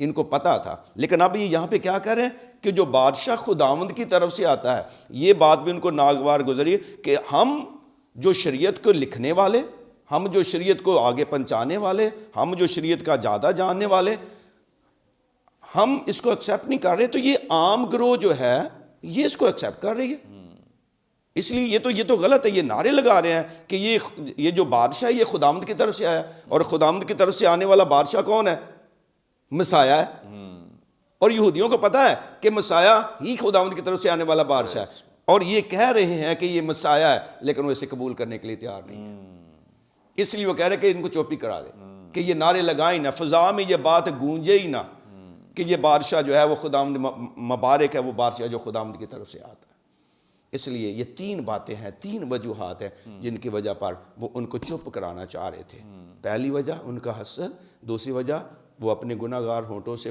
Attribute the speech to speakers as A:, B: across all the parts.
A: ان کو پتہ تھا، لیکن اب یہ یہاں پہ کیا کر رہے ہیں کہ جو بادشاہ خداوند کی طرف سے آتا ہے، یہ بات بھی ان کو ناگوار گزری کہ ہم جو شریعت کو لکھنے والے، ہم جو شریعت کو آگے پہنچانے والے، ہم جو شریعت کا زیادہ جاننے والے، ہم اس کو ایکسیپٹ نہیں کر رہے، تو یہ عام گروہ جو ہے یہ اس کو ایکسیپٹ کر رہی ہے۔ اس لیے یہ تو غلط ہے، یہ نعرے لگا رہے ہیں کہ یہ جو بادشاہ ہے یہ خداوند کی طرف سے آیا، اور خداوند کی طرف سے آنے والا بادشاہ کون ہے؟ مسیح ہے۔ اور یہودیوں کو پتہ ہے کہ مسیح ہی خداوند کی طرف سے آنے والا بادشاہ ہے، اور یہ کہہ رہے ہیں کہ یہ مسیح ہے، لیکن وہ اسے قبول کرنے کے لیے تیار نہیں ہے۔ اس لیے وہ کہہ رہے ہیں کہ ان کو چوپی کرا دے، کہ یہ نعرے لگائیں نہ، فضا میں یہ بات گونجے ہی نہ کہ یہ بادشاہ جو ہے وہ خداوند مبارک ہے، وہ بادشاہ جو خداوند کی طرف سے آتا ہے۔ اس لیے یہ 3 باتیں ہیں، 3 وجوہات ہیں جن کی وجہ پر وہ ان کو چپ کرانا چاہ رہے تھے۔ پہلی وجہ ان کا حسد، دوسری وجہ وہ اپنے گناہ گار ہونٹوں سے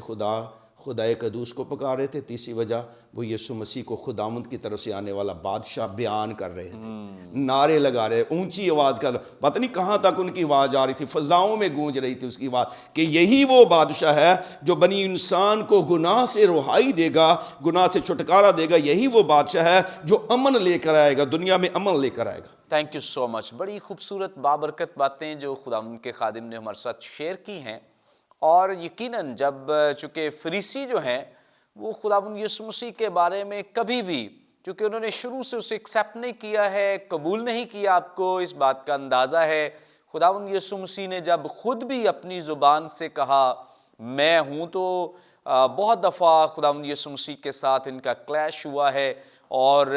A: خدائے قدوس کو پکار رہے تھے، تیسری وجہ وہ یسوع مسیح کو خداوند کی طرف سے آنے والا بادشاہ بیان کر رہے تھے، نعرے لگا رہے، اونچی آواز کا، پتہ نہیں کہاں تک ان کی آواز آ رہی تھی، فضاؤں میں گونج رہی تھی اس کی آواز کہ یہی وہ بادشاہ ہے جو بنی انسان کو گناہ سے رہائی دے گا، گناہ سے چھٹکارا دے گا، یہی وہ بادشاہ ہے جو امن لے کر آئے گا، دنیا میں امن لے کر آئے گا۔
B: تھینک یو سو مچ۔ بڑی خوبصورت بابرکت باتیں جو خداوند کے خادم نے ہمارے ساتھ شیئر کی ہیں، اور یقیناً جب چونکہ فریسی جو ہیں وہ خداوند یسوع مسیح کے بارے میں کبھی بھی، چونکہ انہوں نے شروع سے اسے ایکسیپٹ نہیں کیا ہے، قبول نہیں کیا، آپ کو اس بات کا اندازہ ہے۔ خداوند یسوع مسیح نے جب خود بھی اپنی زبان سے کہا میں ہوں، تو بہت دفعہ خداوند یسوع مسیح کے ساتھ ان کا کلیش ہوا ہے، اور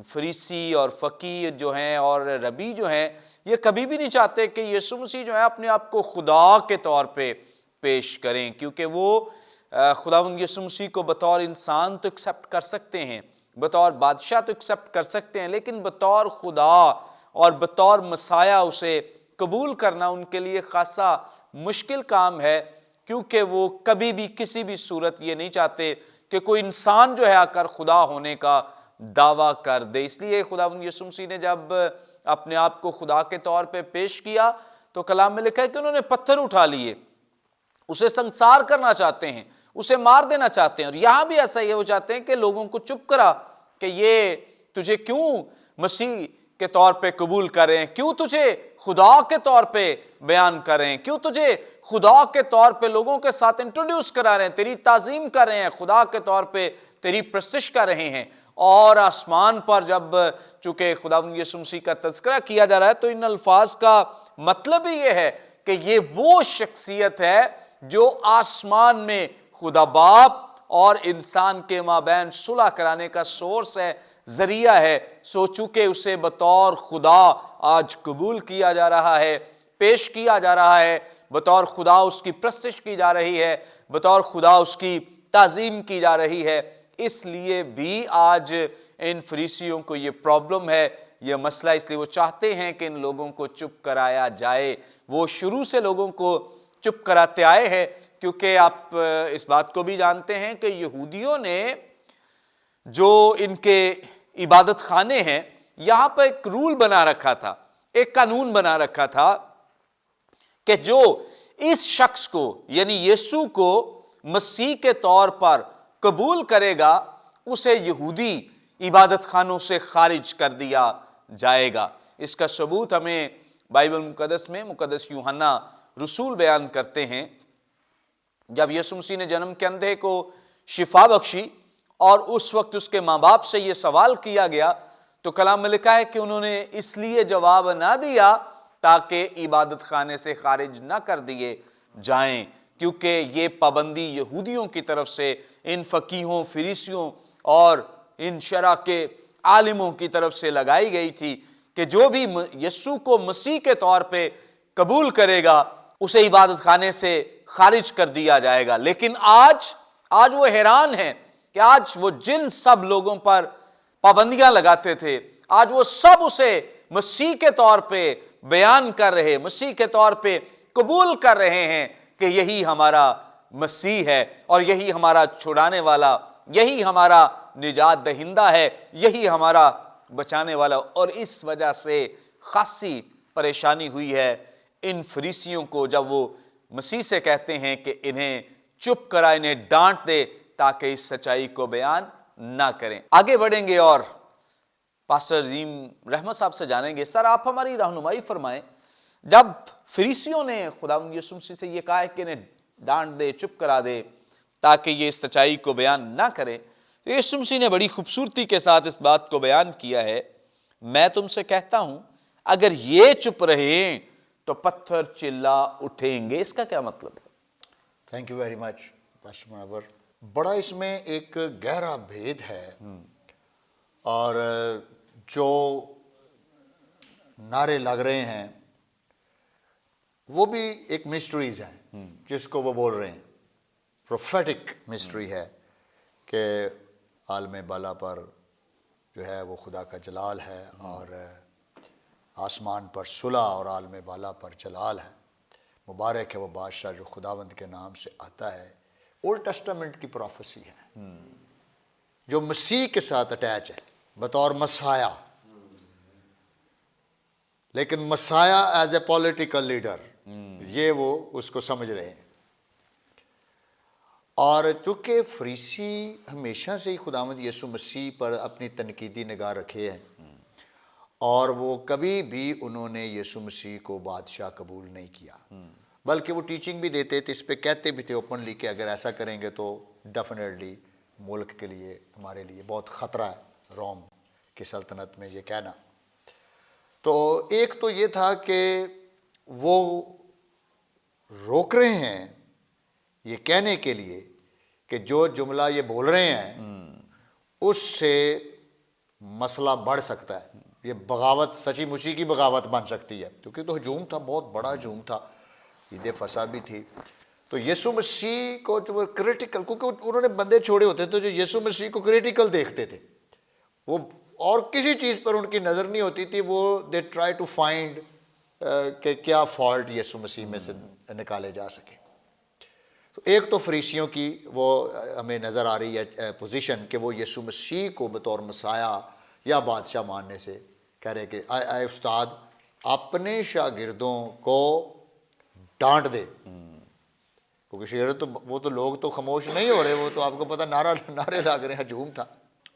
B: فریسی اور فقیہ جو ہیں اور ربی جو ہیں یہ کبھی بھی نہیں چاہتے کہ یسوع مسیح جو ہے اپنے آپ کو خدا کے طور پہ پیش کریں، کیونکہ وہ خداوند یسوع مسیح کو بطور انسان تو ایکسیپٹ کر سکتے ہیں، بطور بادشاہ تو ایکسیپٹ کر سکتے ہیں، لیکن بطور خدا اور بطور مسیح اسے قبول کرنا ان کے لیے خاصا مشکل کام ہے، کیونکہ وہ کبھی بھی کسی بھی صورت یہ نہیں چاہتے کہ کوئی انسان جو ہے آ کر خدا ہونے کا دعویٰ کر دے۔ اس لیے خداوند یسوع مسیح نے جب اپنے آپ کو خدا کے طور پہ پیش کیا تو کلام میں لکھا ہے کہ انہوں نے پتھر اٹھا لیے، اسے سنسار کرنا چاہتے ہیں، اسے مار دینا چاہتے ہیں، اور یہاں بھی ایسا ہی ہے، وہ چاہتے ہیں کہ لوگوں کو چپ کرا کہ یہ تجھے کیوں مسیح کے طور پہ قبول کریں، کیوں تجھے خدا کے طور پہ بیان کریں، کیوں تجھے خدا کے طور پہ لوگوں کے ساتھ انٹروڈیوس کرا رہے ہیں، تیری تعظیم کر رہے ہیں، خدا کے طور پہ تیری پرستش کر رہے ہیں۔ اور آسمان پر جب چونکہ خداوند یسوع مسیح کا تذکرہ کیا جا رہا ہے تو ان الفاظ کا مطلب ہی یہ ہے کہ یہ وہ شخصیت ہے جو آسمان میں خدا باپ اور انسان کے مابین صلح کرانے کا سورس ہے، ذریعہ ہے۔ سو چونکہ اسے بطور خدا آج قبول کیا جا رہا ہے، پیش کیا جا رہا ہے، بطور خدا اس کی پرستش کی جا رہی ہے، بطور خدا اس کی تعظیم کی جا رہی ہے، اس لیے بھی آج ان فریسیوں کو یہ پرابلم ہے، یہ مسئلہ، اس لیے وہ چاہتے ہیں کہ ان لوگوں کو چپ کرایا جائے۔ وہ شروع سے لوگوں کو چپ کراتے آئے ہیں، کیونکہ آپ اس بات کو بھی جانتے ہیں کہ یہودیوں نے جو ان کے عبادت خانے ہیں یہاں پر ایک رول بنا رکھا تھا، ایک قانون بنا رکھا تھا کہ جو اس شخص کو یعنی یسوع کو مسیح کے طور پر قبول کرے گا اسے یہودی عبادت خانوں سے خارج کر دیا جائے گا۔ اس کا ثبوت ہمیں بائبل مقدس میں مقدس یوحنا رسول بیان کرتے ہیں۔ جب یسوع مسیح نے جنم کے اندھے کو شفا بخشی اور اس وقت اس کے ماں باپ سے یہ سوال کیا گیا تو کلام میں لکھا ہے کہ انہوں نے اس لیے جواب نہ دیا تاکہ عبادت خانے سے خارج نہ کر دیے جائیں، کیونکہ یہ پابندی یہودیوں کی طرف سے ان فقیہوں، فریسیوں اور ان شرع کے عالموں کی طرف سے لگائی گئی تھی کہ جو بھی یسوع کو مسیح کے طور پہ قبول کرے گا اسے عبادت خانے سے خارج کر دیا جائے گا۔ لیکن آج وہ حیران ہیں کہ آج وہ جن سب لوگوں پر پابندیاں لگاتے تھے آج وہ سب اسے مسیح کے طور پہ بیان کر رہے، مسیح کے طور پہ قبول کر رہے ہیں کہ یہی ہمارا مسیح ہے اور یہی ہمارا چھڑانے والا، یہی ہمارا نجات دہندہ ہے، یہی ہمارا بچانے والا۔ اور اس وجہ سے خاصی پریشانی ہوئی ہے ان فریسیوں کو جب وہ مسیح سے کہتے ہیں کہ انہیں چپ کرا انہیں ڈانٹ دے تاکہ اس سچائی کو بیان نہ کریں۔ آگے بڑھیں گے اور پاسٹر عظیم رحمت صاحب سے جانیں گے، سر آپ ہماری رہنمائی فرمائیں، جب فریسیوں نے خداوند یسوع مسیح سے یہ کہا ہے کہ انہیں ڈانٹ دے، چپ کرا دے تاکہ یہ اس سچائی کو بیان نہ کرے، تو یسوع مسیح نے بڑی خوبصورتی کے ساتھ اس بات کو بیان کیا ہے، میں تم سے کہتا ہوں اگر یہ چپ رہیں تو پتھر چلا اٹھیں گے۔ اس کا کیا مطلب ہے؟
C: Thank you very much pastor Munawar. بڑا اس میں ایک گہرا بھید ہے، اور جو نعرے لگ رہے ہیں وہ بھی ایک مسٹریز ہیں جس کو وہ بول رہے ہیں، پروفیٹک مسٹری ہے کہ عالم بالا پر جو ہے وہ خدا کا جلال ہے، اور آسمان پر صلح اور عالم بالا پر جلال ہے، مبارک ہے وہ بادشاہ جو خداوند کے نام سے آتا ہے۔ اولڈ ٹیسٹامنٹ کی پروفیسی ہے جو مسیح کے ساتھ اٹیچ ہے بطور مسایہ، لیکن مسایہ ایز اے پولیٹیکل لیڈر، یہ وہ اس کو سمجھ رہے ہیں۔ اور چونکہ فریسی ہمیشہ سے ہی خداوند یسوع مسیح پر اپنی تنقیدی نگاہ رکھے ہیں، اور وہ کبھی بھی انہوں نے یسوع مسیح کو بادشاہ قبول نہیں کیا، بلکہ وہ ٹیچنگ بھی دیتے تھے، اس پہ کہتے بھی تھے اوپنلی کہ اگر ایسا کریں گے تو ڈیفینیٹلی ملک کے لیے، ہمارے لیے بہت خطرہ ہے روم کی سلطنت میں یہ کہنا۔ تو ایک تو یہ تھا کہ وہ روک رہے ہیں یہ کہنے کے لیے کہ جو جملہ یہ بول رہے ہیں اس سے مسئلہ بڑھ سکتا ہے، یہ بغاوت، سچی مچی کی بغاوت بن سکتی ہے، کیونکہ تو ہجوم تھا، بہت بڑا ہجوم تھا، عید فصح بھی تھی۔ تو یسوع مسیح کو جو کریٹیکل، کیونکہ انہوں نے بندے چھوڑے ہوتے تھے جو یسوع مسیح کو کریٹیکل دیکھتے تھے، وہ اور کسی چیز پر ان کی نظر نہیں ہوتی تھی، وہ دے ٹرائی ٹو فائنڈ کہ کیا فالٹ یسوع مسیح میں سے نکالے جا سکے۔ تو ایک تو فریسیوں کی وہ ہمیں نظر آ رہی ہے پوزیشن کہ وہ یسوع مسیح کو بطور مسایہ یا بادشاہ ماننے سے کہہ رہے کہ اے استاد اپنے شاگردوں کو ڈانٹ دے، کیونکہ شاگرد تو وہ تو لوگ تو خاموش نہیں ہو رہے، وہ تو آپ کو پتہ نعرے لگ رہے ہیں، ہجوم تھا۔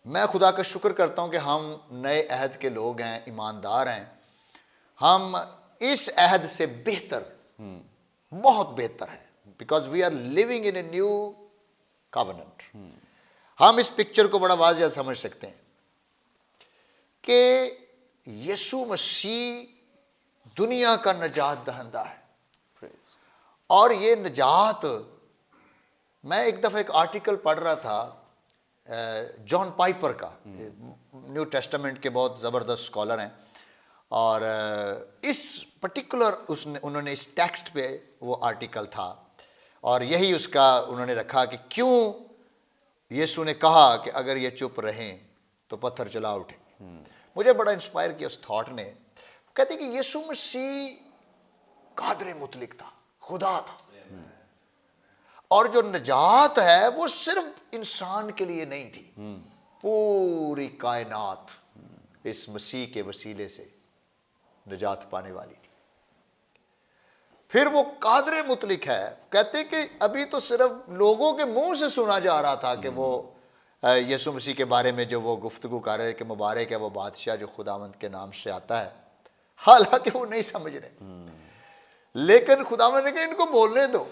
C: میں خدا کا شکر کرتا ہوں کہ ہم نئے عہد کے لوگ ہیں، ایماندار ہیں، ہم اس عہد سے بہتر، بہت بہتر ہیں، because we are living in a new covenant. ہم اس پکچر کو بڑا واضح سمجھ سکتے ہیں کہ یسوع مسیح دنیا کا نجات دہندہ ہے، اور یہ نجات، میں ایک دفعہ ایک آرٹیکل پڑھ رہا تھا جان پائپر کا، نیو ٹیسٹامنٹ کے بہت زبردست اسکالر ہیں، اور اس پرٹیکولر انہوں نے اس ٹیکسٹ پہ وہ آرٹیکل تھا، اور یہی اس کا انہوں نے رکھا کہ کیوں یسوع نے کہا کہ اگر یہ چپ رہیں تو پتھر چلا اٹھے۔ مجھے بڑا انسپائر کیا اس تھاٹ نے، کہتے کہ یسوع مسیح قادر مطلق تھا، خدا تھا، اور جو نجات ہے وہ صرف انسان کے لیے نہیں تھی، پوری کائنات اس مسیح کے وسیلے سے نجات پانے والی تھی۔ پھر وہ قادر مطلق ہے، کہتے کہ ابھی تو صرف لوگوں کے منہ سے سنا جا رہا تھا کہ وہ یسوع مسیح کے بارے میں جو وہ گفتگو کر رہے کہ مبارک ہے وہ بادشاہ جو خداوند کے نام سے آتا ہے، حالانکہ وہ نہیں سمجھ رہے، لیکن خداوند نے کہا ان کو بولنے دو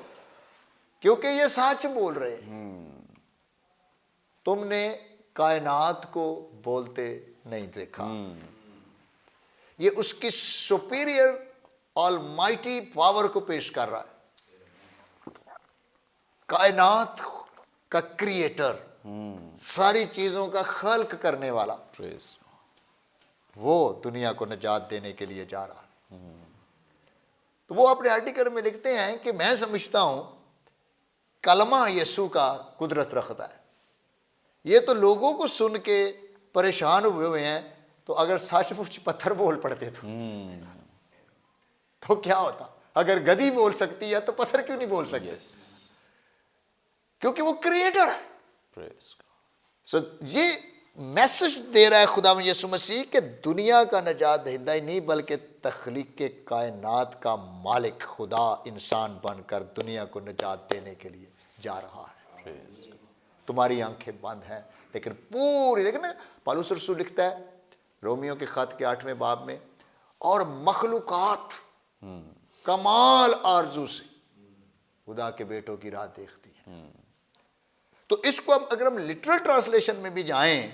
C: کیونکہ یہ سچ بول رہے ہیں، تم نے کائنات کو بولتے نہیں دیکھا۔ یہ اس کی سپیریئر آلمائٹی پاور کو پیش کر رہا ہے، کائنات کا کریٹر، ساری چیزوں کا خلق کرنے والا، وہ دنیا کو نجات دینے کے لیے جا رہا ہے۔ تو وہ اپنے آرٹیکل میں لکھتے ہیں کہ میں سمجھتا ہوں کلمہ یسوع کا قدرت رکھتا ہے، یہ تو لوگوں کو سن کے پریشان ہوئے ہیں، تو اگر سچ مچ پتھر بول پڑتے تو کیا ہوتا؟ اگر گدی بول سکتی ہے تو پتھر کیوں نہیں بول سکتے؟ کیونکہ وہ کریٹر ہے۔ سو یہ میسج دے رہا ہے خداوند یسوع مسیح کہ دنیا کا نجات دہندہ ہی نہیں بلکہ تخلیق کائنات کا مالک خدا انسان بن کر دنیا کو نجات دینے کے لیے جا رہا ہے۔ تمہاری آنکھیں بند ہیں لیکن لیکن پالوس رسول لکھتا ہے رومیو کے خط کے 8ویں باب میں، اور مخلوقات کمال آرزو سے خدا کے بیٹوں کی راہ دیکھتی ہیں۔ تو اس کو اگر ہم لٹرل ٹرانسلیشن میں بھی جائیں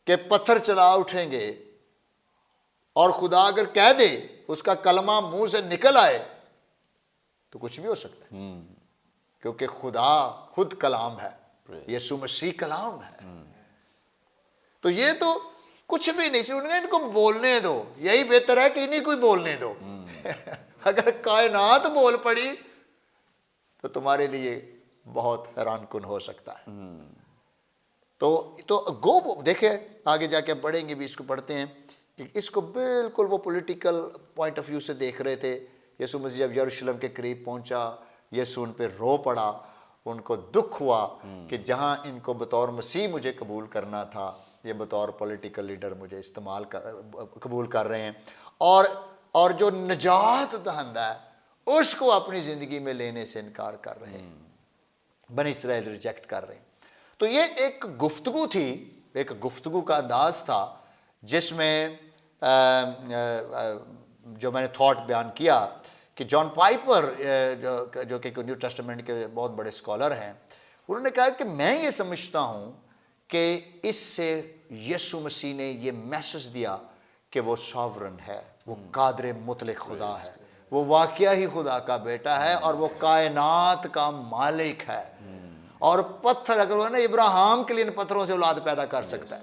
C: کہ پتھر چلا اٹھیں گے، اور خدا اگر کہہ دے اس کا کلمہ منہ سے نکل آئے تو کچھ بھی ہو سکتا ہے، کیونکہ خدا خود کلام ہے، یسوع مسیح کلام ہے۔ تو یہ تو کچھ بھی نہیں، صرف ان کو بولنے دو، یہی بہتر ہے کہ انہیں کو بولنے دو۔ اگر کائنات بول پڑی تو تمہارے لیے بہت حیران کن ہو سکتا ہے۔ تو گو دیکھیں آگے جا کے ہم پڑھیں گے بھی، اس کو پڑھتے ہیں کہ اس کو بالکل وہ پولیٹیکل پوائنٹ آف ویو سے دیکھ رہے تھے۔ یسوع مسیح جب یروشلم کے قریب پہنچا، یسوع ان پہ رو پڑا، ان کو دکھ ہوا کہ جہاں ان کو بطور مسیح مجھے قبول کرنا تھا، یہ بطور پولیٹیکل لیڈر مجھے قبول کر رہے ہیں، اور جو نجات دہندہ ہے اس کو اپنی زندگی میں لینے سے انکار کر رہے ہیں، بنی اسرائیل ریجیکٹ کر رہے ہیں۔ تو یہ ایک گفتگو تھی، ایک گفتگو کا انداز تھا جس میں جو میں نے تھاٹ بیان کیا کہ جان پائپر جو کہ نیو ٹیسٹمنٹ کے بہت بڑے اسکالر ہیں، انہوں نے کہا کہ میں یہ سمجھتا ہوں کہ اس سے یسوع مسیح نے یہ میسج دیا کہ وہ ساورن ہے، وہ قادر مطلق خدا ہے، وہ واقعہ ہی خدا کا بیٹا ہے اور وہ کائنات کا مالک ہے۔ اور پتھر اگر وہ نا ابراہیم کے لیے ان پتھروں سے اولاد پیدا کر سکتا ہے،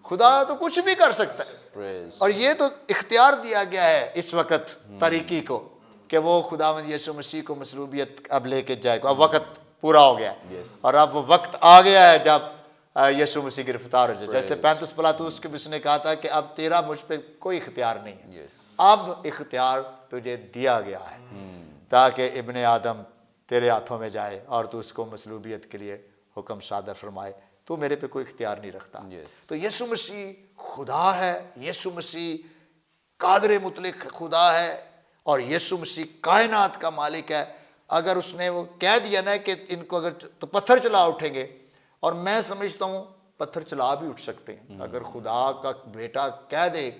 C: خدا تو کچھ بھی کر سکتا ہے۔ اور یہ تو اختیار دیا گیا ہے اس وقت طریقی کو کہ وہ خداوند یسوع مسیح کو مصلوبیت اب لے کے جائے گا۔ اب وقت پورا ہو گیا ہے اور اب وہ وقت آ گیا ہے جب یسوع مسیح گرفتار ہو جائے۔ جیسے پینتس پلاطوس کے اس نے کہا تھا کہ اب تیرا مجھ پہ کوئی اختیار نہیں ہے، اب اختیار تجھے دیا گیا ہے تاکہ ابن آدم تیرے ہاتھوں میں جائے اور تو اس کو مصلوبیت کے لیے حکم صادر فرمائے، تو میرے پہ کوئی اختیار نہیں رکھتا۔ تو یسوع مسیح خدا ہے، یسوع مسیح قادر مطلق خدا ہے، اور یسوع مسیح کائنات کا مالک ہے۔ اگر اس نے وہ کہہ دیا نا کہ ان کو اگر تو پتھر چلا اٹھیں گے، اور میں سمجھتا ہوں پتھر چلا بھی اٹھ سکتے ہیں۔ اگر خدا کا بیٹا کہہ دے،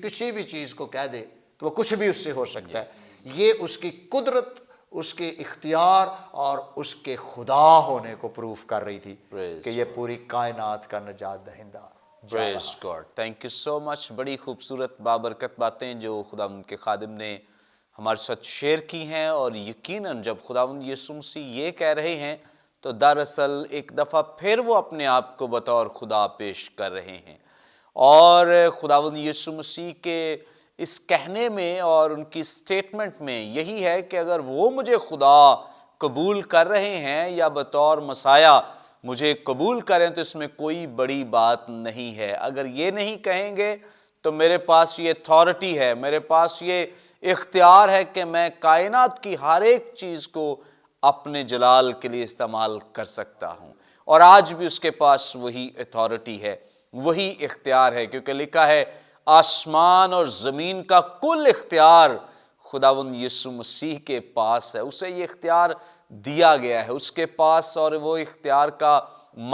C: کسی بھی چیز کو کہہ دے تو وہ کچھ بھی اس سے ہو سکتا ہے۔ یہ اس کی قدرت، اس کے اختیار اور اس کے خدا ہونے کو پروف کر رہی تھی کہ یہ پوری کائنات کا نجات دہندہ
B: پریز گاڈ، تھینک یو سو مچ۔ بڑی خوبصورت بابرکت باتیں جو خداوند کے خادم نے ہمارے ساتھ شیئر کی ہیں، اور یقیناً جب خداوند یسوع مسیح یہ کہہ رہے ہیں تو دراصل ایک دفعہ پھر وہ اپنے آپ کو بطور خدا پیش کر رہے ہیں، اور خداوند یسوع مسیح کے اس کہنے میں اور ان کی سٹیٹمنٹ میں یہی ہے کہ اگر وہ مجھے خدا قبول کر رہے ہیں یا بطور مسیح مجھے قبول کریں تو اس میں کوئی بڑی بات نہیں ہے۔ اگر یہ نہیں کہیں گے تو میرے پاس یہ اتھارٹی ہے، میرے پاس یہ اختیار ہے کہ میں کائنات کی ہر ایک چیز کو اپنے جلال کے لیے استعمال کر سکتا ہوں، اور آج بھی اس کے پاس وہی اتھارٹی ہے، وہی اختیار ہے، کیونکہ لکھا ہے آسمان اور زمین کا کل اختیار خداوند یسوع مسیح کے پاس ہے، اسے یہ اختیار دیا گیا ہے اس کے پاس، اور وہ اختیار کا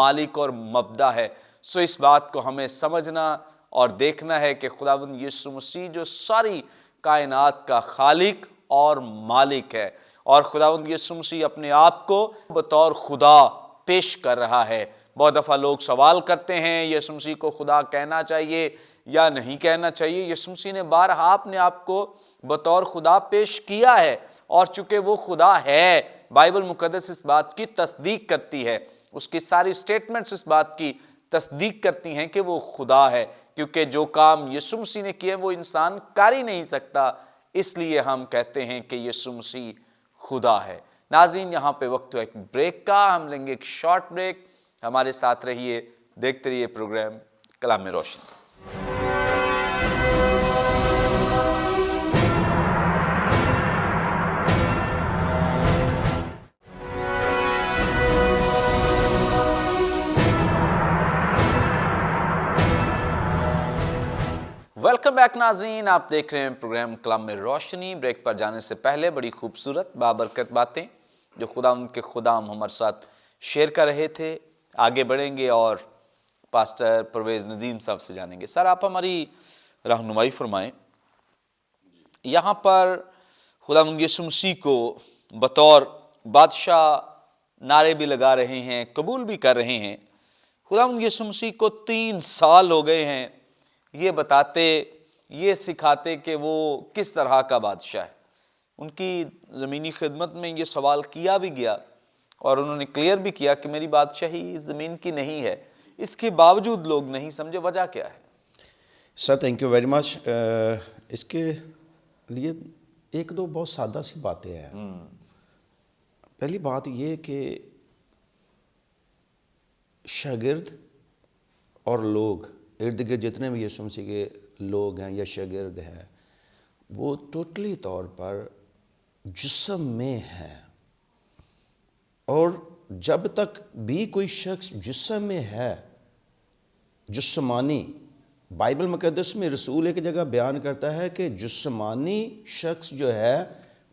B: مالک اور مبدع ہے۔ سو اس بات کو ہمیں سمجھنا اور دیکھنا ہے کہ خداوند یسوع مسیح جو ساری کائنات کا خالق اور مالک ہے، اور خداوند یسوع مسیح اپنے آپ کو بطور خدا پیش کر رہا ہے۔ بہت دفعہ لوگ سوال کرتے ہیں یسوع مسیح کو خدا کہنا چاہیے یا نہیں کہنا چاہیے۔ یسوع مسیح نے بارہا اپنے آپ کو بطور خدا پیش کیا ہے، اور چونکہ وہ خدا ہے، بائبل مقدس اس بات کی تصدیق کرتی ہے، اس کی ساری سٹیٹمنٹس اس بات کی تصدیق کرتی ہیں کہ وہ خدا ہے، کیونکہ جو کام یسوع مسیح نے کیے وہ انسان کر ہی نہیں سکتا، اس لیے ہم کہتے ہیں کہ یسوع مسیح خدا ہے۔ ناظرین، یہاں پہ وقت ہے ایک بریک کا، ہم لیں گے ایک شارٹ بریک۔ ہمارے ساتھ رہیے، دیکھتے رہیے پروگرام کلام روشن۔ ویلکم بیک ناظرین، آپ دیکھ رہے ہیں پروگرام کلام میں روشنی۔ بریک پر جانے سے پہلے بڑی خوبصورت بابرکت باتیں جو خدا ان کے خدام ہمارے ساتھ شیئر کر رہے تھے، آگے بڑھیں گے اور پاسٹر پرویز ندیم صاحب سے جانیں گے۔ سر آپ ہماری رہنمائی فرمائیں، یہاں پر خدا یسوع مسیح کو بطور بادشاہ نعرے بھی لگا رہے ہیں، قبول بھی کر رہے ہیں۔ خدا یسوع مسیح کو 3 سال ہو گئے ہیں یہ بتاتے، یہ سکھاتے کہ وہ کس طرح کا بادشاہ ہے۔ ان کی زمینی خدمت میں یہ سوال کیا بھی گیا اور انہوں نے کلیئر بھی کیا کہ میری بادشاہی اس زمین کی نہیں ہے، اس کے باوجود لوگ نہیں سمجھے، وجہ کیا ہے؟
A: Sir thank you very much. اس کے لیے ایک دو بہت سادہ سی باتیں ہیں۔ پہلی بات یہ کہ شاگرد اور لوگ ارد گرد جتنے بھی یسوع مسیح کے لوگ ہیں یا شاگرد ہیں، وہ ٹوٹلی طور پر جسم میں ہیں، اور جب تک بھی کوئی شخص جسم میں ہے، جسمانی، بائبل مقدس میں رسول ایک جگہ بیان کرتا ہے کہ جسمانی شخص جو ہے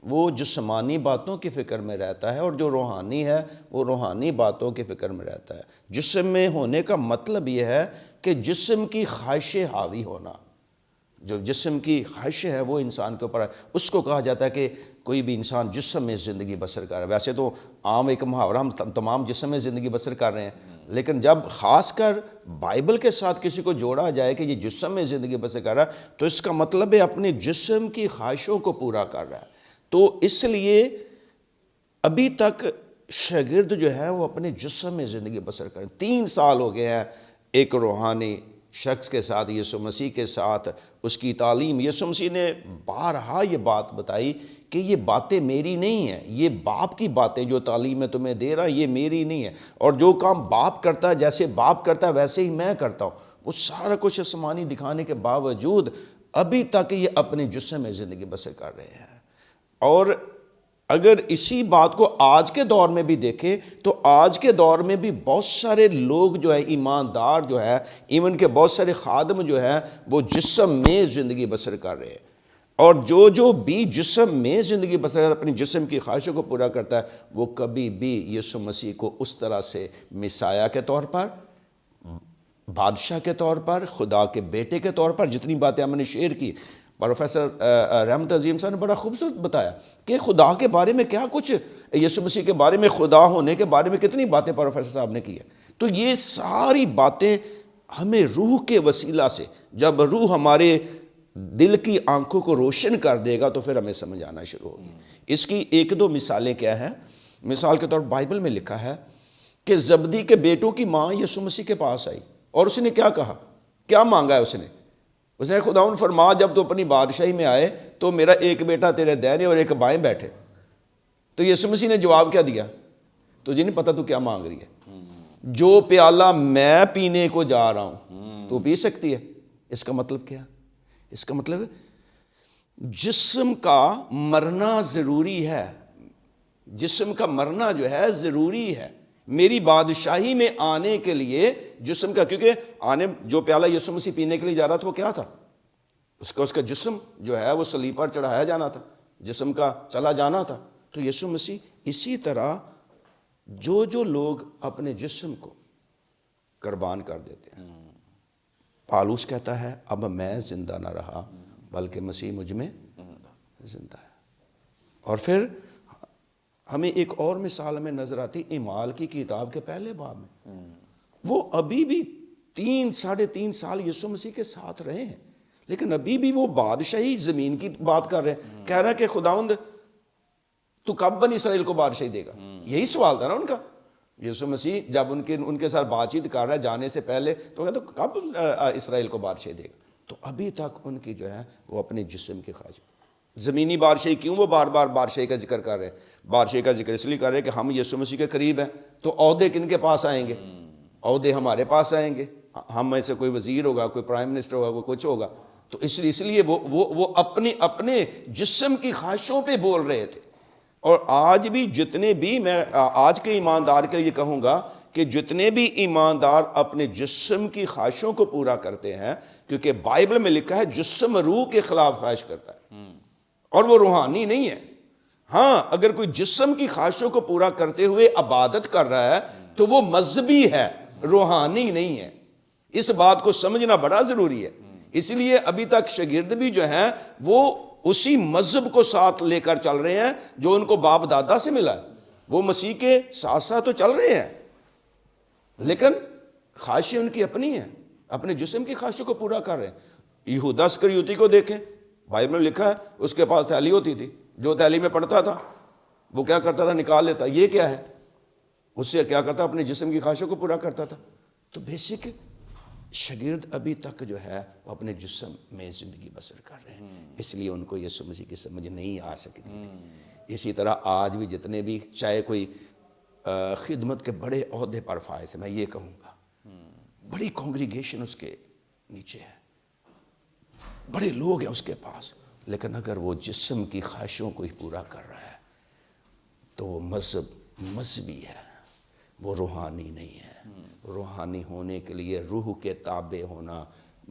A: وہ جسمانی باتوں کی فکر میں رہتا ہے، اور جو روحانی ہے وہ روحانی باتوں کی فکر میں رہتا ہے۔ جسم میں ہونے کا مطلب یہ ہے کہ جسم کی خواہشیں حاوی ہونا۔ جو جسم کی خواہش ہے وہ انسان کے اوپر ہے، اس کو کہا جاتا ہے کہ کوئی بھی انسان جسم میں زندگی بسر کر رہا ہے۔ ویسے تو عام ایک محاورہ، ہم تمام جسم میں زندگی بسر کر رہے ہیں، لیکن جب خاص کر بائبل کے ساتھ کسی کو جوڑا جائے کہ یہ جسم میں زندگی بسر کر رہا ہے، تو اس کا مطلب ہے اپنے جسم کی خواہشوں کو پورا کر رہا ہے۔ تو اس لیے ابھی تک شاگرد جو ہے وہ اپنے جسم میں زندگی بسر کر رہے ہیں۔ 3 سال ہو گئے ہیں ایک روحانی شخص کے ساتھ، یسوع مسیح کے ساتھ، اس کی تعلیم۔ یسوع مسیح نے بارہا یہ بات بتائی کہ یہ باتیں میری نہیں ہیں، یہ باپ کی باتیں جو تعلیم میں تمہیں دے رہا یہ میری نہیں ہے، اور جو کام باپ کرتا ہے، جیسے باپ کرتا ہے ویسے ہی میں کرتا ہوں۔ وہ سارا کچھ آسمانی دکھانے کے باوجود ابھی تک یہ اپنے جسم میں زندگی بسر کر رہے ہیں۔ اور اگر اسی بات کو آج کے دور میں بھی دیکھیں تو آج کے دور میں بھی بہت سارے لوگ جو ہے، ایماندار جو ہے، ایون کہ بہت سارے خادم جو ہے وہ جسم میں زندگی بسر کر رہے ہیں، اور جو بھی جسم میں زندگی بسر کرتا ہے، اپنی جسم کی خواہشوں کو پورا کرتا ہے، وہ کبھی بھی یسوع مسیح کو اس طرح سے مسیح کے طور پر، بادشاہ کے طور پر، خدا کے بیٹے کے طور پر، جتنی باتیں ہم نے شیئر کی، پروفیسر رحمت عظیم صاحب نے بڑا خوبصورت بتایا کہ خدا کے بارے میں کیا کچھ، یسوع مسیح کے بارے میں، خدا ہونے کے بارے میں کتنی باتیں پروفیسر صاحب نے کی ہے۔ تو یہ ساری باتیں ہمیں روح کے وسیلہ سے، جب روح ہمارے دل کی آنکھوں کو روشن کر دے گا تو پھر ہمیں سمجھ آنا شروع ہوگی۔ اس کی 1-2 مثالیں کیا ہیں؟ مثال کے طور پر بائبل میں لکھا ہے کہ زبدی کے بیٹوں کی ماں یسوع مسیح کے پاس آئی، اور اس نے کیا کہا، کیا مانگا ہے اس نے خداوند فرما جب تو اپنی بادشاہی میں آئے تو میرا ایک بیٹا تیرے دائیں اور ایک بائیں بیٹھے۔ تو یسوع مسیح نے جواب کیا دیا، تجھے نہیں پتہ تو کیا مانگ رہی ہے، جو پیالہ میں پینے کو جا رہا ہوں تو پی سکتی ہے۔ اس کا مطلب کیا؟ اس کا مطلب جسم کا مرنا ضروری ہے، جسم کا مرنا جو ہے ضروری ہے میری بادشاہی میں آنے کے لیے جسم کا، کیونکہ جو پیالہ یسوع مسیح پینے کے لیے جا رہا تھا وہ کیا تھا، اس کا جسم جو ہے وہ صلیب پر چڑھایا جانا تھا، جسم کا چلا جانا تھا۔ تو یسوع مسیح اسی طرح جو لوگ اپنے جسم کو قربان کر دیتے ہیں، پالوس کہتا ہے اب میں زندہ نہ رہا بلکہ مسیح مجھ میں زندہ ہے۔ اور پھر ہمیں ایک اور مثال ہمیں نظر آتی اعمال کی کتاب کے پہلے باب میں، وہ ابھی بھی 3-3.5 سال یسوع مسیح کے ساتھ رہے ہیں، لیکن ابھی بھی وہ بادشاہی زمین کی بات کر رہے ہیں، کہہ رہا ہے کہ خداوند تو کب بنی اسرائیل کو بادشاہی دے گا؟ یہی سوال تھا نا ان کا۔ یسوع مسیح جب ان کے ساتھ بات چیت کر رہا ہے جانے سے پہلے، تو کہتا کب اسرائیل کو بادشاہی دے گا؟ تو ابھی تک ان کی جو ہے وہ اپنے جسم کی خواہش، زمینی بادشاہی کیوں وہ بار بار بادشاہی کا ذکر کر رہے ہیں؟ بادشاہی کا ذکر اس لیے کر رہے ہیں کہ ہم یسوع مسیح کے قریب ہیں، تو عہدے کن کے پاس آئیں گے؟ عہدے ہمارے پاس آئیں گے، ہم میں سے کوئی وزیر ہوگا، کوئی پرائم منسٹر ہوگا، کوئی کچھ ہوگا۔ تو اس لیے وہ اپنے جسم کی خواہشوں پہ بول رہے تھے۔ اور آج بھی جتنے بھی، میں آج کے ایماندار کے لیے کہوں گا کہ جتنے بھی ایماندار اپنے جسم کی خواہشوں کو پورا کرتے ہیں، کیونکہ بائبل میں لکھا ہے جسم روح کے خلاف خواہش کرتا ہے اور وہ روحانی نہیں ہے۔ ہاں، اگر کوئی جسم کی خواہشوں کو پورا کرتے ہوئے عبادت کر رہا ہے تو وہ مذہبی ہے، روحانی نہیں ہے۔ اس بات کو سمجھنا بڑا ضروری ہے۔ اس لیے ابھی تک شاگرد بھی جو ہیں وہ اسی مذہب کو ساتھ لے کر چل رہے ہیں جو ان کو باپ دادا سے ملا ہے۔ وہ مسیح کے ساتھ ساتھ تو چل رہے ہیں، لیکن خواہشیں ان کی اپنی ہیں، اپنے جسم کی خواہشوں کو پورا کر رہے ہیں۔ یہودا اسکریوتی کو دیکھیں، بائبل میں لکھا ہے اس کے پاس تھیلی ہوتی تھی، جو تھیلی میں پڑتا تھا وہ کیا کرتا تھا، نکال لیتا۔ یہ کیا ہے؟ اس سے کیا کرتا؟ اپنے جسم کی خواہشوں کو پورا کرتا تھا۔ تو بیسک شاگرد ابھی تک جو ہے وہ اپنے جسم میں زندگی بسر کر رہے ہیں، اس لیے ان کو یسوع مسیح کی سمجھ نہیں آ سکتی تھی۔ اسی طرح آج بھی جتنے بھی چاہے کوئی خدمت کے بڑے عہدے پر فائز ہے، میں یہ کہوں گا بڑی کانگریگیشن اس کے نیچے ہے، بڑے لوگ ہیں اس کے پاس، لیکن اگر وہ جسم کی خواہشوں کو ہی پورا کر رہا ہے تو وہ مذہبی ہے، وہ روحانی نہیں ہے۔ روحانی ہونے کے لیے روح کے تابع ہونا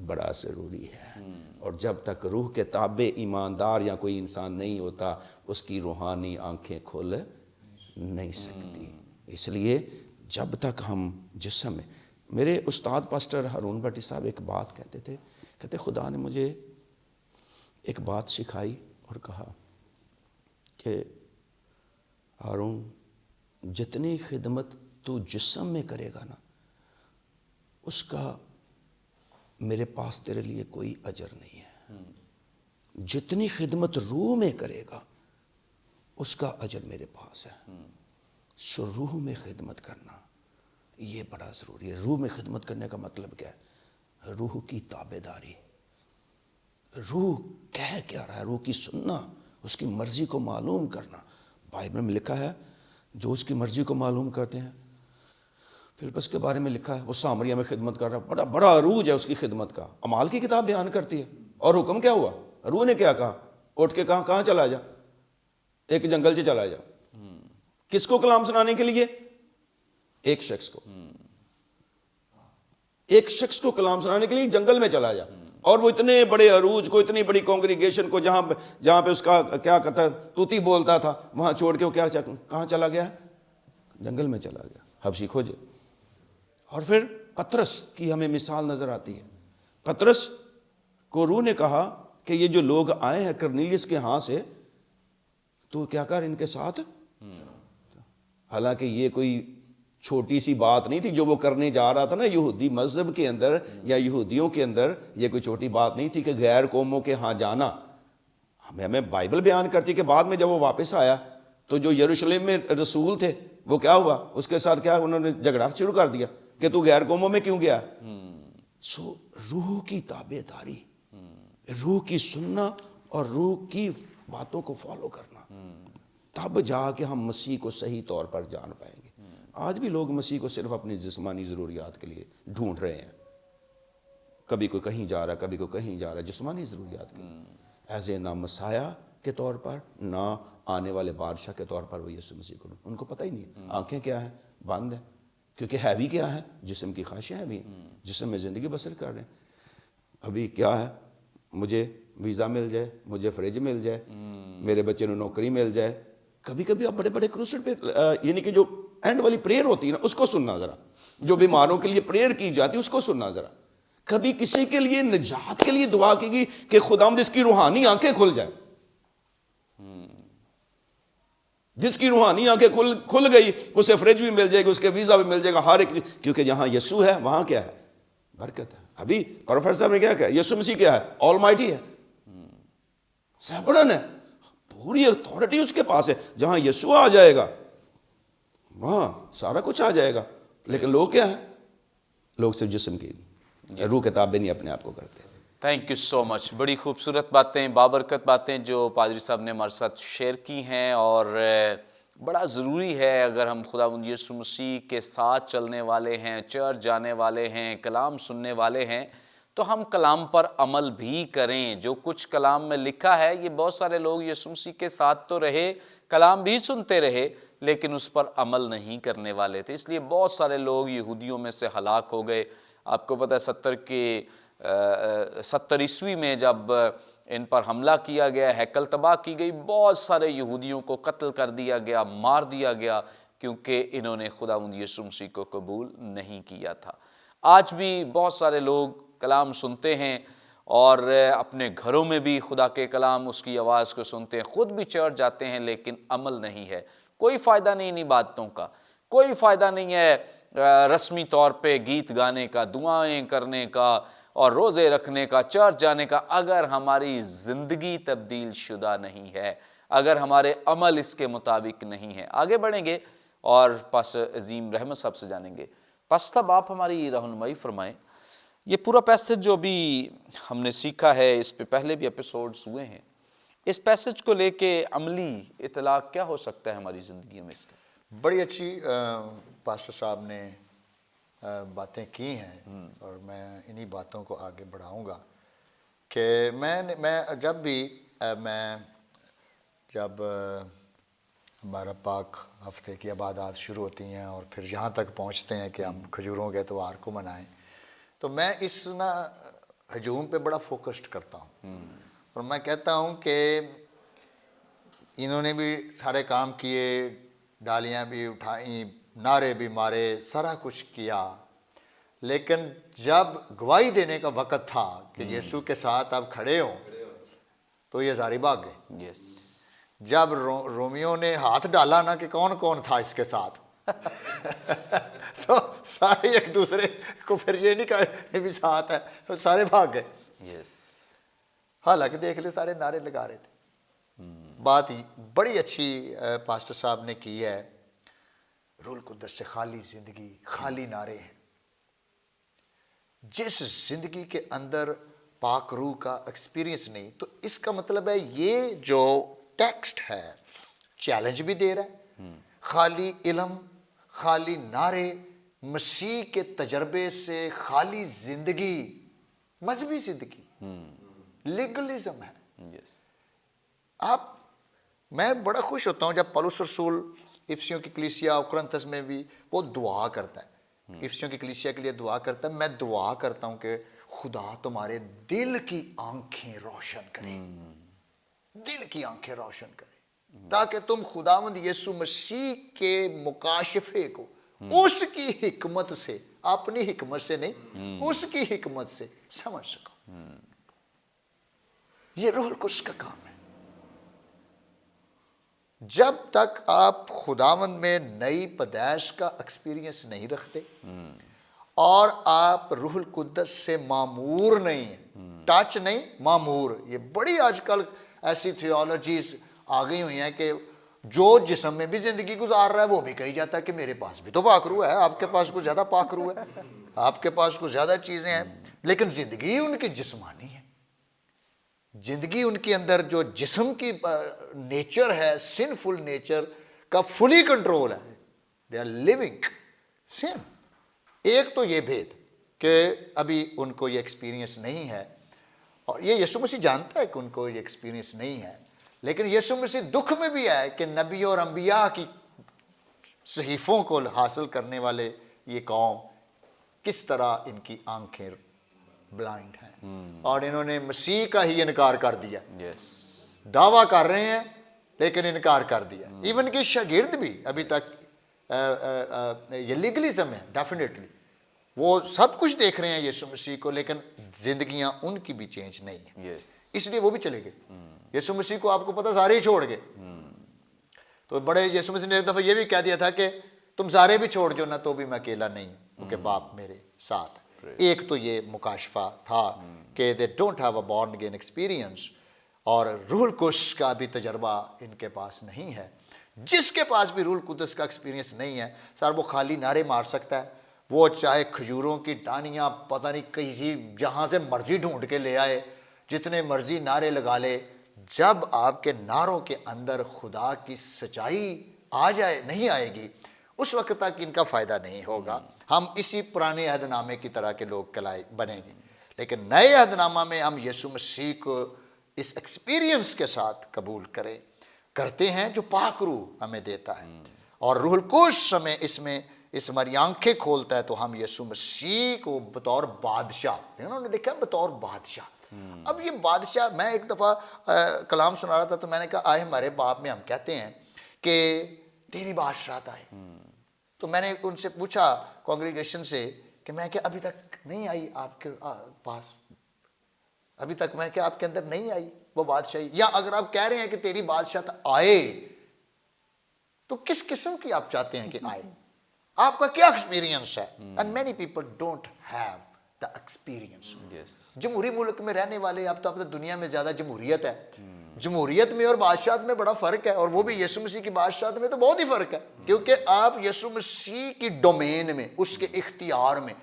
A: بڑا ضروری ہے، اور جب تک روح کے تابع ایماندار یا کوئی انسان نہیں ہوتا اس کی روحانی آنکھیں کھل نہیں سکتی۔ اس لیے جب تک ہم جسم میں، میرے استاد پاسٹر ہارون بھٹی صاحب ایک بات کہتے تھے، کہتے خدا نے مجھے ایک بات سکھائی اور کہا کہ ہارون، جتنی خدمت تو جسم میں کرے گا نا اس کا میرے پاس تیرے لیے کوئی اجر نہیں ہے، جتنی خدمت روح میں کرے گا اس کا اجر میرے پاس ہے۔ سو روح میں خدمت کرنا یہ بڑا ضروری ہے۔ روح میں خدمت کرنے کا مطلب کیا ہے؟ روح کی تابع داری، روح کہہ کیا رہا ہے، روح کی سننا، اس کی مرضی کو معلوم کرنا۔ بائبل میں لکھا ہے جو اس کی مرضی کو معلوم کرتے ہیں، فلپس کے بارے میں لکھا ہے وہ سامریہ میں خدمت کر رہا، بڑا عروج ہے اس کی خدمت کا۔ اعمال کی کتاب بیان کرتی ہے، اور حکم کیا ہوا؟ روح نے کیا کہا؟ اٹھ کے کہاں چلا جا، ایک جنگل سے چلا جا۔ کس کو کلام سنانے کے لیے؟ ایک شخص کو، ایک شخص کو کلام سنانے کے لیے جنگل میں چلا جا۔ اور وہ اتنے بڑے عروج کو، اتنی بڑی کانگریگیشن کو جہاں پہ اس کا کیا کرتا ہے توتی بولتا تھا، وہاں چھوڑ کے وہ کہاں چلا گیا؟ جنگل میں چلا گیا، حبشی کھوجے۔ اور پھر پطرس کی ہمیں مثال نظر آتی ہے۔ پطرس کو روح نے کہا کہ یہ جو لوگ آئے ہیں کرنیلیس کے ہاں سے، تو کیا کر ان کے ساتھ۔ حالانکہ یہ کوئی چھوٹی سی بات نہیں تھی جو وہ کرنے جا رہا تھا نا، یہودی مذہب کے اندر یا یہودیوں کے اندر یہ کوئی چھوٹی بات نہیں تھی کہ غیر قوموں کے ہاں جانا۔ ہمیں بائبل بیان کرتی کہ بعد میں جب وہ واپس آیا تو جو یروشلم میں رسول تھے وہ کیا ہوا، اس کے ساتھ کیا انہوں نے جھگڑا شروع کر دیا کہ تو غیر قوموں میں کیوں گیا۔ سو روح کی تابع داری، روح کی سننا اور روح کی باتوں کو فالو کرنا، تب جا کے ہم مسیح کو صحیح طور پر جان پائیں گے۔ آج بھی لوگ مسیح کو صرف اپنی جسمانی ضروریات کے لیے ڈھونڈ رہے ہیں، کبھی کوئی کہیں جا رہا ہے، کبھی کوئی کہیں جا رہا ہے، جسمانی ضروریات کے لیے، ایز اے نہ مسیح کے طور پر نہ آنے والے بادشاہ کے طور پر وہ یسوع مسیح کو، ان کو پتہ ہی نہیں ہے۔ آنکھیں کیا ہیں؟ بند ہیں، کیونکہ ہیوی کیا ہے؟ جسم کی خواہشیں ہیوی ہیں، جسم میں زندگی بسر کر رہے ہیں۔ ابھی کیا ہے؟ مجھے ویزا مل جائے، مجھے فریج مل جائے، میرے بچے نے نوکری مل جائے۔ کبھی کبھی آپ بڑے بڑے کروسڈ پہ یعنی کہ جو اینڈ والی پریئر ہوتی ہے نا اس کو سننا ذرا، جو بیماروں کے لیے پریئر کی جاتی ہے اس کو سننا ذرا۔ کبھی کسی کے لیے نجات کے لیے دعا کی گئی کہ خداوند اس کی روحانی آنکھیں کھل جائیں، جس کی روحانی آنکھیں کھل گئی اسے فریج بھی مل جائے گی، اس کے ویزا بھی مل جائے گا، ہر ایک، کیونکہ جہاں یسوع ہے وہاں کیا ہے؟ برکت ہے۔ ابھی پروفیسر صاحب نے کیا کہا؟ یسوع مسیح کیا ہے؟ آل مائٹی ہے، سوورن ہے، پوری اتھارٹی اس کے پاس ہے۔ جہاں یسوع آ جائے گا وہاں سارا کچھ آ جائے گا، لیکن لوگ کیا ہے؟ لوگ صرف جسم کی، روح کے تابع نہیں اپنے آپ کو کرتے۔
B: تھینک یو سو مچ، بڑی خوبصورت باتیں، بابرکت باتیں جو پادری صاحب نے ہمارے ساتھ شیئر کی ہیں، اور بڑا ضروری ہے اگر ہم خداوند یسوع مسیح کے ساتھ چلنے والے ہیں، چرچ جانے والے ہیں، کلام سننے والے ہیں، تو ہم کلام پر عمل بھی کریں. جو کچھ کلام میں لکھا ہے یہ بہت سارے لوگ یسوع مسیح کے ساتھ تو رہے, کلام بھی سنتے رہے, لیکن اس پر عمل نہیں کرنے والے تھے. اس لیے بہت سارے لوگ یہودیوں میں سے ہلاک ہو گئے. آپ کو پتہ ہے 70 عیسوی میں جب ان پر حملہ کیا گیا, ہیکل تباہ کی گئی, بہت سارے یہودیوں کو قتل کر دیا گیا, مار دیا گیا, کیونکہ انہوں نے خداوند یسوع مسیح کو قبول نہیں کیا تھا. آج بھی بہت سارے لوگ کلام سنتے ہیں اور اپنے گھروں میں بھی خدا کے کلام اس کی آواز کو سنتے ہیں, خود بھی چرچ جاتے ہیں, لیکن عمل نہیں ہے. کوئی فائدہ نہیں انہی باتوں کا, کوئی فائدہ نہیں ہے رسمی طور پہ گیت گانے کا, دعائیں کرنے کا اور روزے رکھنے کا, چرچ جانے کا, اگر ہماری زندگی تبدیل شدہ نہیں ہے, اگر ہمارے عمل اس کے مطابق نہیں ہے. آگے بڑھیں گے اور پاسٹر عظیم رحمت صاحب سے جانیں گے. پاسٹر صاحب آپ ہماری رہنمائی فرمائیں. یہ پورا پیسج جو بھی ہم نے سیکھا ہے, اس پہ پہلے بھی ایپیسوڈز ہوئے ہیں, اس پیسج کو لے کے عملی اطلاق کیا ہو سکتا ہے ہماری زندگیوں میں اس کا؟
C: بڑی اچھی پاسٹر صاحب نے باتیں کی ہیں اور میں انہی باتوں کو آگے بڑھاؤں گا کہ میں جب ہمارا پاک ہفتے کی عبادات شروع ہوتی ہیں اور پھر یہاں تک پہنچتے ہیں کہ ہم کھجوروں کے اتوار کو منائیں, تو میں اس ہجوم پہ بڑا فوکسڈ کرتا ہوں اور میں کہتا ہوں کہ انہوں نے بھی سارے کام کیے, ڈالیاں بھی اٹھائیں, نعرے بھی مارے, سارا کچھ کیا, لیکن جب گواہی دینے کا وقت تھا کہ یسوع کے ساتھ آپ کھڑے ہوں تو یہ سارے بھاگ گئے.
B: یس.
C: جب رومیوں نے ہاتھ ڈالا نا کہ کون کون تھا اس کے ساتھ تو سارے ایک دوسرے کو پھر یہ نہیں کہا یہ بھی ساتھ ہے, سارے بھاگ گئے.
B: یس.
C: حالانکہ دیکھ لے سارے نعرے لگا رہے تھے. بات بڑی اچھی پاسٹر صاحب نے کی ہے. روح القدس سے خالی زندگی, خالی نعرے ہیں. جس زندگی کے اندر پاک روح کا ایکسپیرینس نہیں, تو اس کا مطلب ہے یہ جو ٹیکسٹ ہے چیلنج بھی دے رہا ہے. خالی علم, خالی نعرے, مسیح کے تجربے سے خالی زندگی, مذہبی زندگی, لیگلزم ہے.
B: یس.
C: میں بڑا خوش ہوتا ہوں جب پولس رسول افسیوں کی کلیسیا اور کرنتھس میں بھی وہ دعا کرتا ہے, افسیوں کی کلیسیا کے لیے دعا کرتا ہے. میں دعا کرتا ہوں کہ خدا تمہارے دل کی آنکھیں روشن کرے, دل کی آنکھیں روشن کرے, تاکہ تم خداوند یسوع مسیح کے مکاشفے کو اس کی حکمت سے, اپنی حکمت سے نہیں, اس کی حکمت سے سمجھ سکو. یہ روح القدس کا کام ہے. جب تک آپ خداوند میں نئی پیدائش کا ایکسپیرینس نہیں رکھتے اور آپ روح القدس سے معمور نہیں ہیں, ٹچ نہیں, معمور. یہ بڑی آج کل ایسی تھیولوجیز آ گئی ہوئی ہیں کہ جو جسم میں بھی زندگی گزار رہا ہے وہ بھی کہی جاتا ہے کہ میرے پاس بھی تو پاک روح ہے, آپ کے پاس کچھ زیادہ پاک روح ہے, آپ کے پاس کچھ زیادہ چیزیں ہیں, لیکن زندگی ان کی جسمانی ہے. زندگی ان کے اندر جو جسم کی نیچر ہے, سنفل نیچر کا فلی کنٹرول ہے. دے آر لیونگ سین. ایک تو یہ بھید کہ ابھی ان کو یہ ایکسپیرینس نہیں ہے, اور یہ یسوع مسیح جانتا ہے کہ ان کو یہ ایکسپیرینس نہیں ہے, لیکن یسوع مسیح دکھ میں بھی ہے کہ نبیوں اور انبیاء کی صحیفوں کو حاصل کرنے والے یہ قوم کس طرح ان کی آنکھیں بلائنڈ ہیں اور انہوں نے مسیح کا ہی انکار کر دیا. دعویٰ کر رہے ہیں لیکن انکار کر دیا. ایون کہ شاگرد بھی ابھی تک یہ لیگلزم ہے, ڈیفینیٹلی وہ سب کچھ دیکھ رہے ہیں یسوع مسیح کو, لیکن زندگیاں ان کی بھی چینج نہیں ہیں. اس لیے وہ بھی چلے گئے. یسوع مسیح کو آپ کو پتہ سارے ہی چھوڑ گئے. تو بڑے یسوع مسیح نے ایک دفعہ یہ بھی کہہ دیا تھا کہ تم سارے بھی چھوڑ جو نا تو بھی میں اکیلا نہیں, کیونکہ باپ میرے ساتھ. ایک تو یہ مکاشفہ تھا کہ they don't have a born again experience, اور روح القدس کا بھی تجربہ ان کے پاس نہیں ہے. جس کے پاس بھی روح القدس کا ایکسپیرینس نہیں ہے سر, وہ خالی نعرے مار سکتا ہے. وہ چاہے کھجوروں کی ٹانیاں پتہ نہیں کسی جہاں سے مرضی ڈھونڈ کے لے آئے, جتنے مرضی نعرے لگا لے, جب آپ کے نعروں کے اندر خدا کی سچائی آ جائے نہیں آئے گی, اس وقت تک ان کا فائدہ نہیں ہوگا. ہم اسی پرانے عہد نامے کی طرح کے لوگ کلائے بنیں گے. لیکن نئے عہد نامہ میں ہم یسوع مسیح کو اس ایکسپیرینس کے ساتھ قبول کرتے ہیں جو پاک روح ہمیں دیتا ہے، اور روح القدس ہمیں اس ہماری آنکھیں کھولتا ہے، تو ہم یسوع مسیح کو بطور بادشاہ، انہوں نے لکھا بطور بادشاہ۔ اب یہ بادشاہ، میں ایک دفعہ کلام سنا رہا تھا تو میں نے کہا آئے ہمارے باپ میں ہم کہتے ہیں کہ تیری بادشاہت آئے، تو میں نے ان سے پوچھا کانگریگیشن سے کہ میں کہ ابھی تک نہیں آئی آپ کے پاس، ابھی تک میں کہ آپ کے اندر نہیں آئی وہ بادشاہی، یا اگر آپ کہہ رہے ہیں کہ تیری بادشاہت آئے تو کس قسم کی آپ چاہتے ہیں کہ آئے؟ آپ کا کیا ایکسپیرینس ہے؟ and many people don't have the experience. جمہوری ملک میں رہنے والے، اب تو دنیا میں زیادہ جمہوریت ہے، جمہوریت میں اور بادشاہت میں بڑا فرق ہے، اور وہ بھی یسوع مسیح کی بادشاہت میں تو بہت ہی فرق ہے، کیونکہ آپ یسوع مسیح کی ڈومین میں، اس کے اختیار میں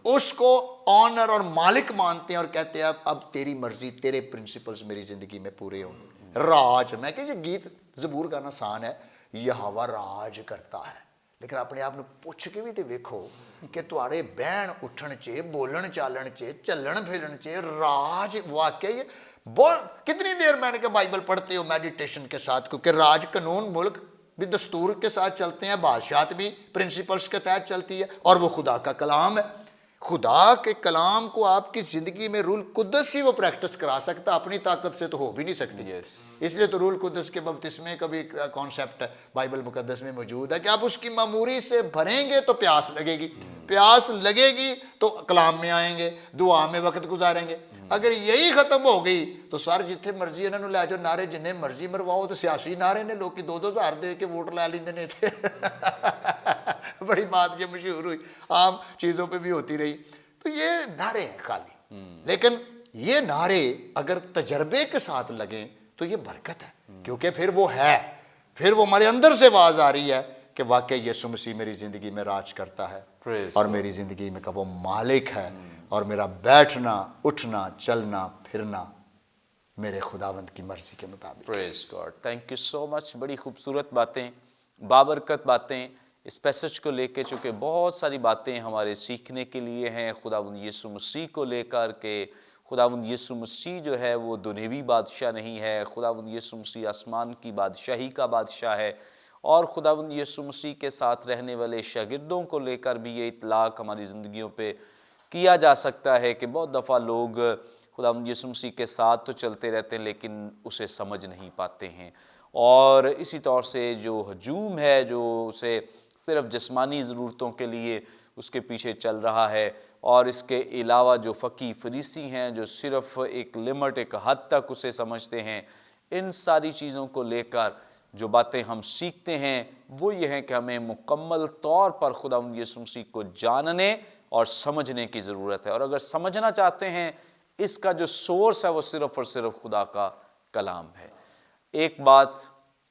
C: اس کو آنر اور مالک مانتے ہیں اور کہتے ہیں اب تیری مرضی، تیرے پرنسپلز میری زندگی میں پورے ہوں۔ راج، میں کہ یہ گیت زبور گانا آسان ہے، یہوہ راج کرتا ہے، لیکن اپنے آپ نے پوچھ کے بھی تے ویکھو کہ تہاڑے بہن اٹھن چے، بولن چالن چے، چلن پھرن چے راج واقعی بہت، کتنی دیر میں نے کہا بائبل پڑھتے ہو میڈیٹیشن کے ساتھ، کیونکہ راج قانون ملک بھی دستور کے ساتھ چلتے ہیں، بادشاہت بھی پرنسپلز کے تحت چلتی ہے، اور وہ خدا کا کلام ہے۔ خدا کے کلام کو آپ کی زندگی میں روح القدس ہی وہ پریکٹس کرا سکتا، اپنی طاقت سے تو ہو بھی نہیں سکتی۔ اس لیے تو روح القدس کے بپتسمے کا بھی کانسیپٹ بائبل مقدس میں موجود ہے کہ آپ اس کی معموری سے بھریں گے تو پیاس لگے گی، پیاس لگے گی تو کلام میں آئیں گے، دعا میں وقت گزاریں گے۔ اگر یہی ختم ہو گئی تو سر جتھے مرضی انہوں نے لے جاؤ، نعرے جنہیں مرضی مرواؤ، تو سیاسی نعرے نے لوگ 2,000 دے کے ووٹ لے لیندے نے تھے۔ بڑی بات یہ مشہور ہوئی، عام چیزوں پہ بھی ہوتی رہی۔ تو یہ نعرے ہیں خالی، لیکن یہ نعرے اگر تجربے کے ساتھ لگیں تو یہ برکت ہے، کیونکہ پھر وہ ہے، پھر وہ ہمارے اندر سے آواز آ رہی ہے کہ واقعی یسوع مسیح میری زندگی میں راج کرتا ہے، اور میری زندگی میں کا وہ مالک ہے، اور میرا بیٹھنا، اٹھنا، چلنا، پھرنا میرے خداوند کی مرضی کے مطابق۔
B: پریز گاڈ، تھینک یو سو مچ۔ بڑی خوبصورت باتیں، بابرکت باتیں اس پیسج کو لے کے، چونکہ بہت ساری باتیں ہمارے سیکھنے کے لیے ہیں خداوند یسوع مسیح کو لے کر، کہ خداوند یسوع مسیح جو ہے وہ دنیوی بادشاہ نہیں ہے، خداوند یسوع مسیح آسمان کی بادشاہی کا بادشاہ ہے، اور خداوند یسوع مسیح کے ساتھ رہنے والے شاگردوں کو لے کر بھی یہ اطلاق ہماری زندگیوں پہ کیا جا سکتا ہے کہ بہت دفعہ لوگ خداوند یسوع مسیح کے ساتھ تو چلتے رہتے ہیں لیکن اسے سمجھ نہیں پاتے ہیں، اور اسی طور سے جو ہجوم ہے، جو اسے صرف جسمانی ضرورتوں کے لیے اس کے پیچھے چل رہا ہے، اور اس کے علاوہ جو فقی فریسی ہیں جو صرف ایک لمٹ، ایک حد تک اسے سمجھتے ہیں، ان ساری چیزوں کو لے کر جو باتیں ہم سیکھتے ہیں وہ یہ ہیں کہ ہمیں مکمل طور پر خداوند یسوع مسیح کو جاننے اور سمجھنے کی ضرورت ہے، اور اگر سمجھنا چاہتے ہیں اس کا جو سورس ہے وہ صرف اور صرف خدا کا کلام ہے۔ ایک بات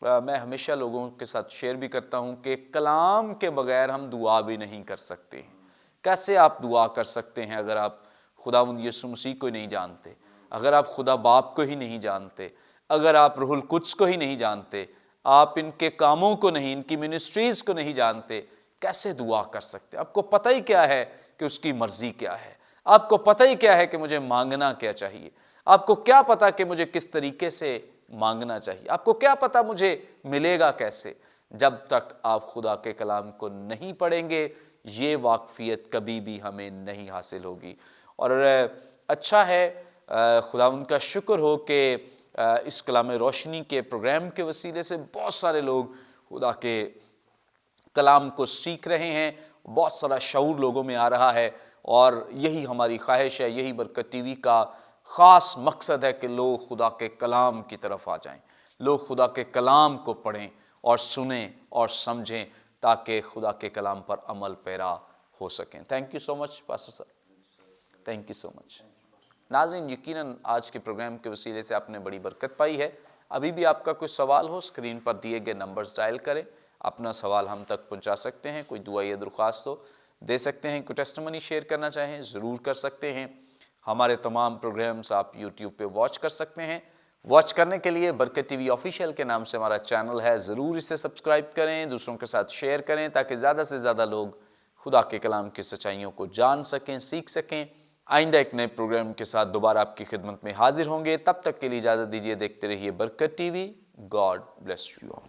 B: میں ہمیشہ لوگوں کے ساتھ شیئر بھی کرتا ہوں کہ کلام کے بغیر ہم دعا بھی نہیں کر سکتے ہیں۔ کیسے آپ دعا کر سکتے ہیں اگر آپ خداوند یسوع مسیح کو نہیں جانتے، اگر آپ خدا باپ کو ہی نہیں جانتے، اگر آپ روح القدس کو ہی نہیں جانتے، آپ ان کے کاموں کو نہیں، ان کی منسٹریز کو نہیں جانتے، کیسے دعا کر سکتے؟ آپ کو پتہ ہی کیا ہے کہ اس کی مرضی کیا ہے؟ آپ کو پتہ ہی کیا ہے کہ مجھے مانگنا کیا چاہیے؟ آپ کو کیا پتہ کہ مجھے کس طریقے سے مانگنا چاہیے؟ آپ کو کیا پتہ مجھے ملے گا کیسے؟ جب تک آپ خدا کے کلام کو نہیں پڑھیں گے یہ واقفیت کبھی بھی ہمیں نہیں حاصل ہوگی۔ اور اچھا ہے، خداوند کا شکر ہو کہ اس کلام روشنی کے پروگرام کے وسیلے سے بہت سارے لوگ خدا کے کلام کو سیکھ رہے ہیں، بہت سارا شعور لوگوں میں آ رہا ہے، اور یہی ہماری خواہش ہے، یہی برکت ٹی وی کا خاص مقصد ہے کہ لوگ خدا کے کلام کی طرف آ جائیں، لوگ خدا کے کلام کو پڑھیں اور سنیں اور سمجھیں تاکہ خدا کے کلام پر عمل پیرا ہو سکیں۔ Thank you so much pastor صاحب، تھینک یو سو مچ۔ ناظرین، یقیناً آج کے پروگرام کے وسیلے سے آپ نے بڑی برکت پائی ہے۔ ابھی بھی آپ کا کوئی سوال ہو، اسکرین پر دیے گئے نمبرز ڈائل کریں، اپنا سوال ہم تک پہنچا سکتے ہیں، کوئی دعا یا درخواست ہو دے سکتے ہیں، کوئی ٹیسٹمنی شیئر کرنا چاہیں ضرور کر سکتے ہیں۔ ہمارے تمام پروگرامز آپ یوٹیوب پہ واچ کر سکتے ہیں۔ واچ کرنے کے لیے برکت ٹی وی آفیشیل کے نام سے ہمارا چینل ہے، ضرور اسے سبسکرائب کریں، دوسروں کے ساتھ شیئر کریں تاکہ زیادہ سے زیادہ لوگ خدا کے کلام کی سچائیوں کو جان سکیں، سیکھ سکیں، آئندہ ایک نئے پروگرام کے ساتھ دوبارہ آپ کی خدمت میں حاضر ہوں گے. تب تک کے لیے اجازت دیجیے. دیکھتے رہیے برکت T V. God bless you all.